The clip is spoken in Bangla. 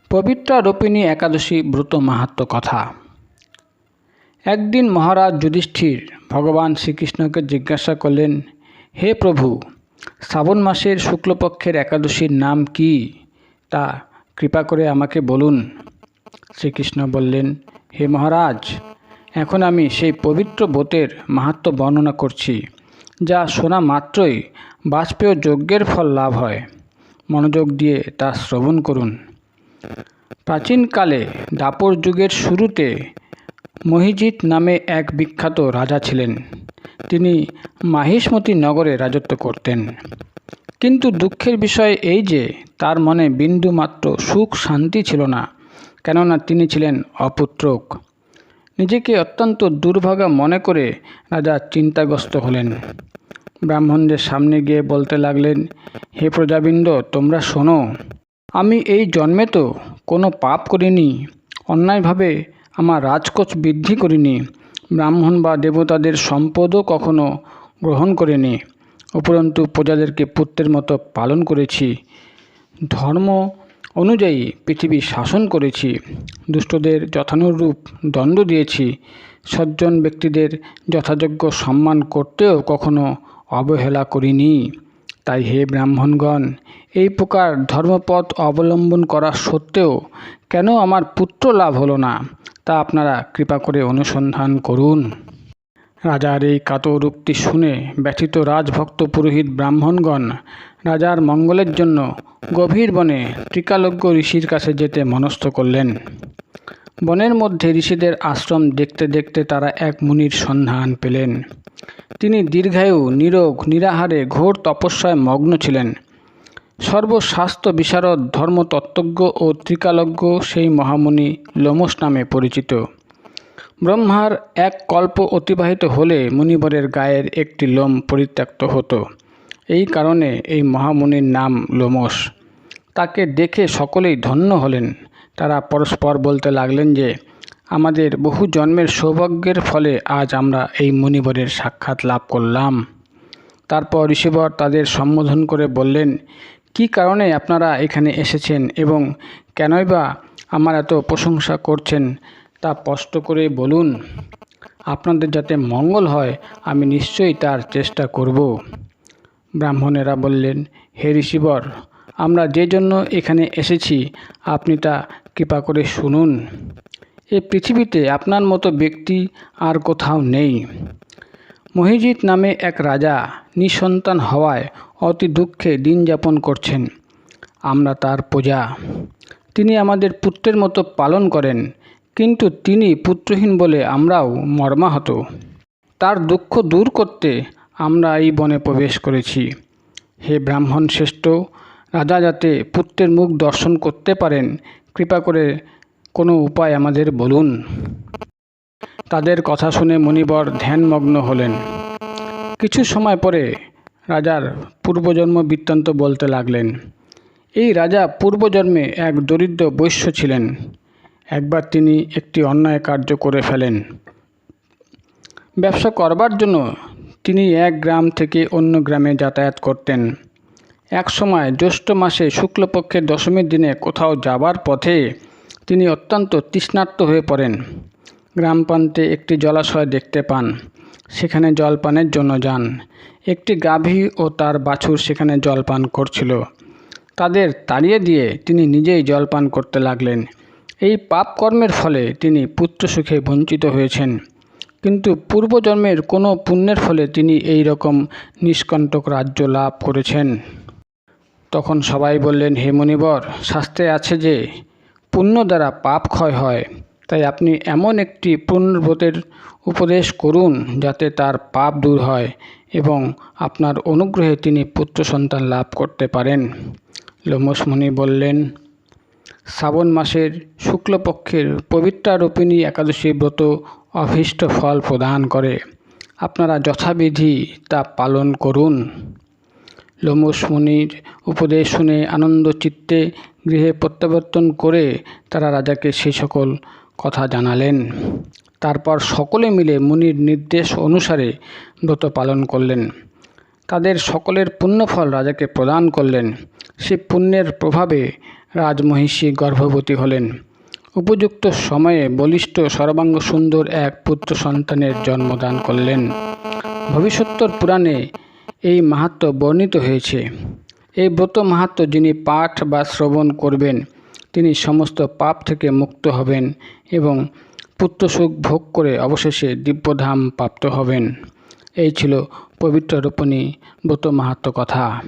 পবিত্রারোপিণী একাদশী ব্রত মাহাত্ম্য কথা। একদিন মহারাজ যুধিষ্ঠির ভগবান শ্রীকৃষ্ণকে জিজ্ঞাসা করলেন, হে প্রভু, শ্রাবণ মাসের শুক্লপক্ষের একাদশীর নাম কি, তা কৃপা করে আমাকে বলুন। শ্রীকৃষ্ণ বললেন, হে মহারাজ, এখন আমি সেই পবিত্র ব্রতের মাহাত্ম্য বর্ণনা করছি, যা শোনা মাত্রই বাজপেয় যজ্ঞের ফল লাভ হয়। মনোযোগ দিয়ে তা শ্রবণ করুন। প্রাচীনকালে দ্বাপর যুগের শুরুতে মহিজিৎ নামে এক বিখ্যাত রাজা ছিলেন। তিনি মাহিষ্মতি নগরে রাজত্ব করতেন। কিন্তু দুঃখের বিষয় এই যে তার মনে বিন্দুমাত্র সুখ শান্তি ছিল না, কেননা তিনি ছিলেন অপুত্রক। নিজেকে অত্যন্ত দুর্ভাগা মনে করে রাজা চিন্তাগ্রস্ত হলেন। ব্রাহ্মণদের সামনে গিয়ে বলতে লাগলেন, হে প্রজাবৃন্দ, তোমরা শোনো, আমি এই জন্মে তো কোনো পাপ করিনি, অন্যায়ভাবে আমার রাজকোষ বৃদ্ধি করিনি, ব্রাহ্মণ বা দেবতাদের সম্পদও কখনো গ্রহণ করিনি, উপরন্তু প্রজাদেরকে পুত্রের মতো পালন করেছি, ধর্ম অনুযায়ী পৃথিবী শাসন করেছি, দুষ্টদের যথানুরূপ দণ্ড দিয়েছি, সজ্জন ব্যক্তিদের যথাযোগ্য সম্মান করতেও কখনো অবহেলা করিনি। তাই হে ব্রাহ্মণগণ, এই প্রকার ধর্মপথ অবলম্বন করা সত্ত্বেও কেন আমার পুত্র লাভ হলো না, তা আপনারা কৃপা করে অনুসন্ধান করুন। রাজার এই কাতর উক্তি শুনে ব্যথিত রাজভক্ত পুরোহিত ব্রাহ্মণগণ রাজার মঙ্গলের জন্য গভীর বনে ত্রিকালজ্ঞ ঋষির কাছে যেতে মনস্থ করলেন। বনের মধ্যে ঋষিদের আশ্রম দেখতে দেখতে তারা এক মুনির সন্ধান পেলেন। তিনি দীর্ঘায়ু, নিরোগ, নিরাহারে ঘোর তপস্যায় মগ্ন ছিলেন। সর্বশাস্ত্র বিশারদ, ধর্মতত্ত্বজ্ঞ ও ত্রিকালজ্ঞ সেই মহামুনি লোমশ নামে পরিচিত। ব্রহ্মার এক কল্প অতিবাহিত হলে মুনিবরের গায়ের একটি লোম পরিত্যক্ত হতো। এই কারণে এই মহামুনির নাম লোমশ। তাকে দেখে সকলেই ধন্য হলেন। তারা পরস্পর বলতে লাগলেন যে, আমাদের বহু জন্মের সৌভাগ্যের ফলে আজ আমরা এই মুনিবরের সাক্ষাৎ লাভ করলাম। তারপর ঋষিবর তাদের সম্বোধন করে বললেন, কি কারণে আপনারা এখানে এসেছেন এবং কেনই বা আমার এত প্রশংসা করছেন, তা স্পষ্ট করে বলুন। আপনাদের যাতে মঙ্গল হয়, আমি নিশ্চয়ই তার চেষ্টা করব। ব্রাহ্মণেরা বললেন, হে ঋষিবর, আমরা যে জন্য এখানে এসেছি আপনি তা কৃপা করে শুনুন। এই পৃথিবীতে আপনার মতো ব্যক্তি আর কোথাও নেই। মহিজিৎ নামে এক রাজা নিঃসন্তান হওয়ায় অতি দুঃখে দিন যাপন করছেন। আমরা তার প্রজা। তিনি আমাদের পুত্রের মতো পালন করেন, কিন্তু তিনি পুত্রহীন বলে আমরাও মর্মাহত। তার দুঃখ দূর করতে আমরা এই বনে প্রবেশ করেছি। হে ব্রাহ্মণ শ্রেষ্ঠ, রাজা যাতে পুত্রের মুখ দর্শন করতে পারেন, কৃপা করে কোনো উপায় আমাদের বলুন। তাদের কথা শুনে মুনিবর ধ্যানমগ্ন হলেন। কিছু সময় পরে রাজার পূর্বজন্ম বৃত্তান্ত বলতে লাগলেন। এই রাজা পূর্বজন্মে এক দরিদ্র বৈশ্য ছিলেন। একবার তিনি একটি অন্যায় কার্য করে ফেলেন। ব্যবসা করবার জন্য তিনি এক গ্রাম থেকে অন্য গ্রামে যাতায়াত করতেন। এক সময় জ্যৈষ্ঠ মাসে শুক্লপক্ষের দশমীর দিনে কোথাও যাবার পথে তিনি অত্যন্ত তৃষ্ণার্ত হয়ে পড়েন। গ্রাম প্রান্তে একটি জলাশয় দেখতে পান। সেখানে জলপানের জন্য যান। একটি গাভী ও তার বাছুর সেখানে জলপান করছিল। তাদের তাড়িয়ে দিয়ে তিনি নিজেই জলপান করতে লাগলেন। এই পাপ কর্মের ফলে তিনি পুত্র সুখে বঞ্চিত হয়েছেন, কিন্তু পূর্বজন্মের কোনো পুণ্যের ফলে তিনি এই রকম নিষ্কণ্টক রাজ্য লাভ করেছেন। তখন সবাই বললেন, হে মুনিবর, শাস্ত্রে আছে যে পুণ্য দ্বারা পাপ ক্ষয় হয়। তাই আপনি এমন একটি পুণ্যব্রতের উপদেশ করুন যাতে তার পাপ দূর হয় এবং আপনার অনুগ্রহে তিনি পুত্র সন্তান লাভ করতে পারেন। লোমশ মুনি বললেন, শ্রাবণ মাসের শুক্লপক্ষের পবিত্রারোপিণী একাদশী ব্রত অভীষ্ট ফল প্রদান করে। আপনারা যথাবিধি তা পালন করুন। লোমশ মুনির উপদেশ শুনে আনন্দ চিত্তে গৃহে প্রত্যাবর্তন করে তারা রাজাকে সেই সকল কথা জানালেন। তারপর সকলে মিলে মুনির নির্দেশ অনুসারে ব্রত পালন করলেন। তাদের সকলের পুণ্যফল রাজাকে প্রদান করলেন। সে পুণ্যের প্রভাবে রাজমহিষী গর্ভবতী হলেন। উপযুক্ত সময়ে বলিষ্ঠ সর্বাঙ্গ সুন্দর এক পুত্র সন্তানের জন্মদান করলেন। ভবিষ্যোত্তর পুরাণে এই মাহাত্ম্য বর্ণিত হয়েছে। এই ব্রত মাহাত্ম্য যিনি পাঠ বা শ্রবণ করবেন তিনি সমস্ত পাপ থেকে মুক্ত হবেন এবং পুত্রসুখ ভোগ করে অবশেষে দিব্যধাম প্রাপ্ত হবেন। এই ছিল পবিত্র রূপণী ব্রত মাহাত্ম্য কথা।